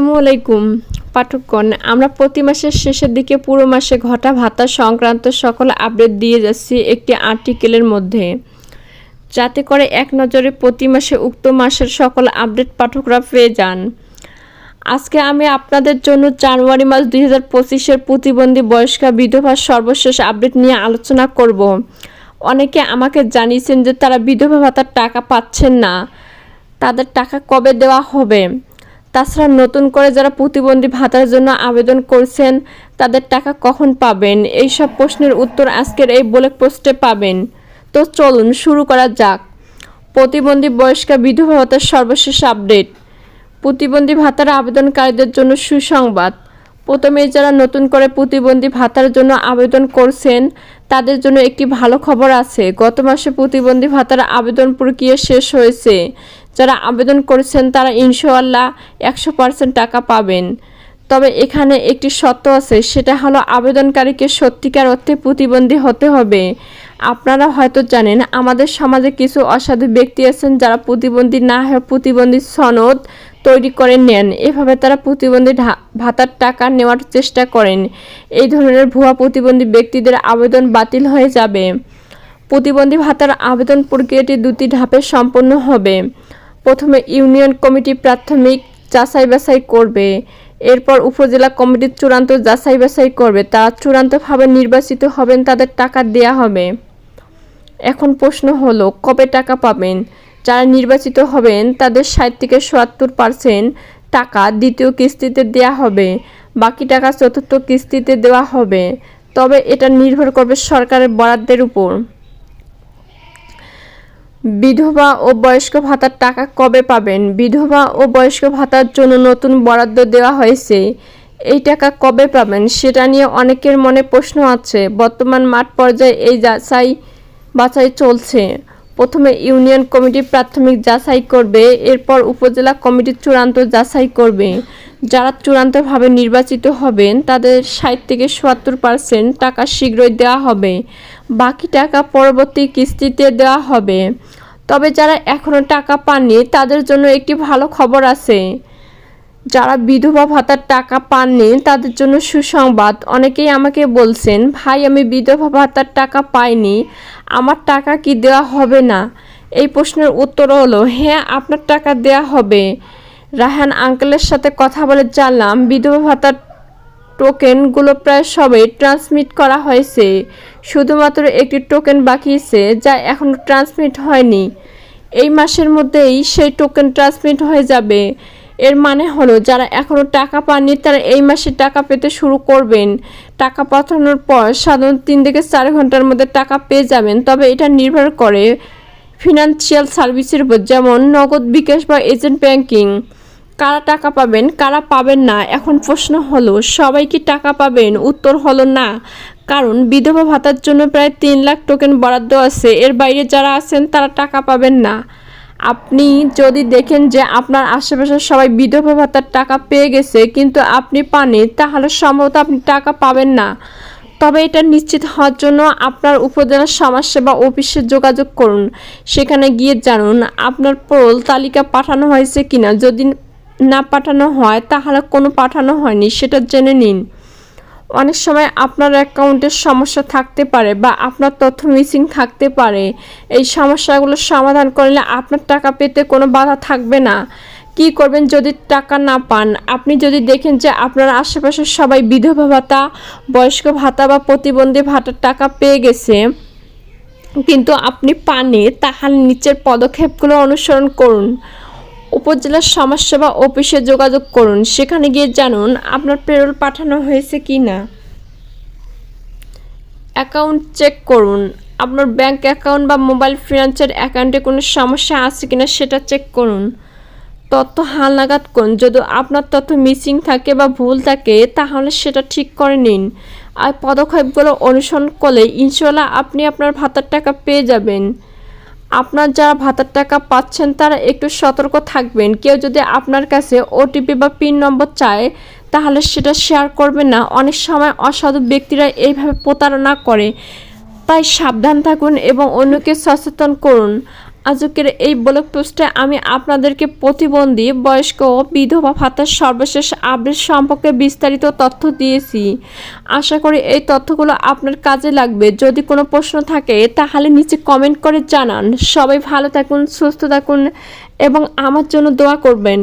আসসালামু আলাইকুম পাঠকগণ, আমরা প্রতি মাসের শেষের দিকে পুরো মাসে ঘটা ভাতা সংক্রান্ত সকল আপডেট দিয়ে যাচ্ছি একটি আর্টিকেলের মধ্যে, যাতে করে এক নজরে প্রতি মাসে উক্ত মাসের সকল আপডেট পাঠকরা পেয়ে যান। আজকে আমি আপনাদের জন্য জানুয়ারি মাস 2025-এর প্রতিবন্ধী বয়স্কা বিধবার সর্বশেষ আপডেট নিয়ে আলোচনা করব। অনেকে আমাকে জানিয়েছেন যে তারা বিধবা ভাতার টাকা পাচ্ছেন না, তাদের টাকা কবে দেওয়া হবে। তাছাড়া নতুন করে যারা প্রতিবন্ধী ভাতার জন্য আবেদন করছেন তাদের টাকা কখন পাবেন, এই সব প্রশ্নের উত্তর আজকের এই ব্লগ পোস্টে পাবেন। তো চলুন শুরু করা যাক। প্রতিবন্ধী বয়স্কা বিধবা ভাতার সর্বশেষ আপডেট। প্রতিবন্ধী ভাতার আবেদনকারীদের জন্য সুসংবাদ। প্রথমেই যারা নতুন করে প্রতিবন্ধী ভাতার জন্য আবেদন করছেন তাদের জন্য একটি ভালো খবর আছে। গত মাসে প্রতিবন্ধী ভাতার আবেদন প্রক্রিয়া শেষ হয়েছে। যারা আবেদন করেছেন তারা ইনশাআল্লাহ 100% টাকা পাবেন। তবে এখানে একটি শর্ত আছে, সেটা হলো আবেদনকারীকে সত্যিকার অর্থে প্রতিবন্ধী হতে হবে। আপনারা হয়তো জানেন আমাদের সমাজে কিছু অসাধু ব্যক্তি আছেন যারা প্রতিবন্ধী না হয়ে প্রতিবন্ধী সনদ তৈরি করে নেন। এভাবে তারা প্রতিবন্ধী ভাতার টাকা নেওয়ার চেষ্টা করেন। এই ধরনের ভুয়া প্রতিবন্ধী ব্যক্তিদের আবেদন বাতিল হয়ে যাবে। প্রতিবন্ধী ভাতার আবেদন প্রক্রিয়াটি দুটি ধাপে সম্পন্ন হবে। প্রথমে ইউনিয়ন কমিটি প্রাথমিক যাচাই বাছাই করবে, এরপর উপজেলা কমিটির চূড়ান্ত যাচাই বাছাই করবে। তারা চূড়ান্তভাবে নির্বাচিত হবেন, তাদের টাকা দেয়া হবে। এখন প্রশ্ন হলো কবে টাকা পাবেন। যারা নির্বাচিত হবেন তাদের 60 থেকে 70% টাকা দ্বিতীয় কিস্তিতে দেয়া হবে, বাকি টাকা চতুর্থ কিস্তিতে দেওয়া হবে। তবে এটা নির্ভর করবে সরকারের বরাদ্দের উপর। বিধবা ও বয়স্ক ভাতার টাকা কবে পাবেন। বিধবা ও বয়স্ক ভাতার জন্য নতুন বরাদ্দ দেওয়া হয়েছে। এই টাকা কবে পাবেন সেটা নিয়ে অনেকের মনে প্রশ্ন আছে। বর্তমান মাঠ পর্যায়ে এই যাচাই বাছাই চলছে। প্রথমে ইউনিয়ন কমিটি প্রাথমিক যাচাই করবে, এরপর উপজেলা কমিটির চূড়ান্ত যাচাই করবে। যারা চূড়ান্তভাবে নির্বাচিত হবেন তাদের 60 থেকে 70% টাকা শীঘ্রই দেওয়া হবে, বাকি টাকা পরবর্তী কিস্তিতে দেওয়া হবে। তবে যারা এখনও টাকা পাননি তাদের জন্য একটি ভালো খবর আছে। যারা বিধবা ভাতার টাকা পাননি তাদের জন্য সুসংবাদ। অনেকেই আমাকে বলছেন, ভাই আমি বিধবা ভাতার টাকা পাইনি, আমার টাকা কি দেওয়া হবে না। এই প্রশ্নের উত্তর হলো হ্যাঁ, আপনার টাকা দেওয়া হবে। রায়হান আঙ্কেলের সাথে কথা বলে জানলাম বিধবা ভাতার টোকেনগুলো প্রায় সবই ট্রান্সমিট করা হয়েছে। শুধুমাত্র একটি টোকেন বাকি আছে যা এখনও ট্রান্সমিট হয়নি। এই মাসের মধ্যেই সেই টোকেন ট্রান্সমিট হয়ে যাবে। এর মানে হলো যারা এখনও টাকা পাননি তারা এই মাসে টাকা পেতে শুরু করবেন। টাকা পাঠানোর পর সাধারণত 3 থেকে 4 ঘন্টার মধ্যে টাকা পেয়ে যাবেন। তবে এটা নির্ভর করে ফিনান্সিয়াল সার্ভিসের উপর, যেমন নগদ, বিকাশ বা এজেন্ট ব্যাংকিং। কারা টাকা পাবেন কারা পাবেন না, এখন প্রশ্ন হলো সবাই কি টাকা পাবেন। উত্তর হলো না, কারণ বিধবা ভাতার জন্য প্রায় 3 লাখ টোকেন বরাদ্দ আছে। এর বাইরে যারা আছেন তারা টাকা পাবেন না। আপনি যদি দেখেন যে আপনার আশেপাশে সবাই বিধবা ভাতার টাকা পেয়ে গেছে কিন্তু আপনি পাননি, তাহলে সম্ভবত আপনি টাকা পাবেন না। তবে এটা নিশ্চিত হওয়ার জন্য আপনার উপজেলা সমাজসেবা অফিসে যোগাযোগ করুন। সেখানে গিয়ে জানুন আপনার পোল তালিকা পাঠানো হয়েছে কিনা। যদি না পাঠানো হয় তাহলে কোনো পাঠানো হয়নি সেটা জেনে নিন। অনেক সময় আপনার অ্যাকাউন্টের সমস্যা থাকতে পারে বা আপনার তথ্য মিসিং থাকতে পারে। এই সমস্যাগুলো সমাধান করলে আপনার টাকা পেতে কোনো বাধা থাকবে না। কি করবেন যদি টাকা না পান। আপনি যদি দেখেন যে আপনার আশেপাশে সবাই বিধবা ভাতা, বয়স্ক ভাতা বা প্রতিবন্ধী ভাতার টাকা পেয়ে গেছে কিন্তু আপনি পাননি, তাহলে নিচের পদক্ষেপগুলো অনুসরণ করুন। উপজেলার সমাজসেবা অফিসে যোগাযোগ করুন। সেখানে গিয়ে জানুন আপনার পেরোল পাঠানো হয়েছে কি না। অ্যাকাউন্ট চেক করুন। আপনার ব্যাংক অ্যাকাউন্ট বা মোবাইল ফিনান্সের অ্যাকাউন্টে কোনো সমস্যা আছে কিনা সেটা চেক করুন। তথ্য হালনাগাদ করুন। যদি আপনার তথ্য মিসিং থাকে বা ভুল থাকে তাহলে সেটা ঠিক করে নিন। আর পদক্ষেপগুলো অনুসরণ করলে ইনশাআল্লাহ আপনি আপনার ভাতার টাকা পেয়ে যাবেন। আপনার যারা ভাতার টাকা পাচ্ছেন তারা একটু সতর্ক থাকবেন। কেউ যদি আপনার কাছে ওটিপি বা পিন নম্বর চায় তাহলে সেটা শেয়ার করবেন না। অনেক সময় অসাধু ব্যক্তিরা এইভাবে প্রতারণা করে, তাই সাবধান থাকুন এবং অন্যকে সচেতন করুন। আজকের এই ব্লগ পোস্টে আমি আপনাদেরকে প্রতিবন্ধী বয়স্ক ও বিধবা ভাতার সর্বশেষ আপডেট সম্পর্কে বিস্তারিত তথ্য দিয়েছি। আশা করি এই তথ্যগুলো আপনার কাজে লাগবে। যদি কোনো প্রশ্ন থাকে তাহলে নিচে কমেন্ট করে জানান। সবাই ভালো থাকুন, সুস্থ থাকুন এবং আমার জন্য দোয়া করবেন।